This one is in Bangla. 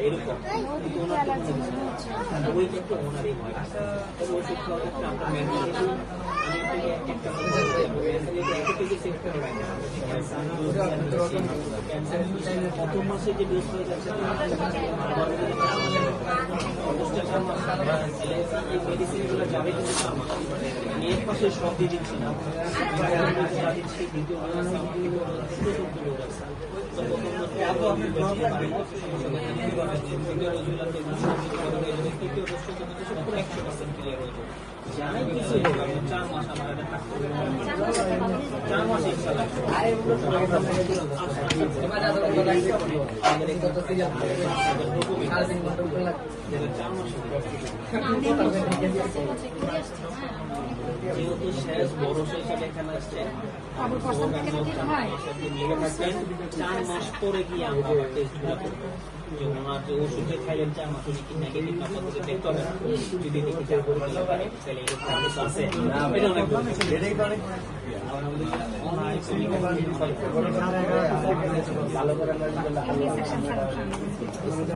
এরকম ওইটা একটু ওনারই হয় ওষুধ খাওয়াতে আমরা মেন্টালি প্রথম মাসে যে ডোজ হয়ে যাচ্ছে মেডিসিনগুলো যাবে কিন্তু এর পাশে সব দিয়ে দিচ্ছি না জানাই কিছু 4 মাস আমার 4 মাস ইচ্ছা লাগবে যেহেতু শেষ বড় হিসাবে এখানে আসছে 4 মাস পরে গিয়ে আমরা টেস্ট করবো যে ওনার যে ওষুধে খাইলেন 4 মাস উনি কি নেগেটিভ না পজিটিভ দেখতে হবে না যদি দেখি যে তাহলে আছে এটা অনেক ভালো করে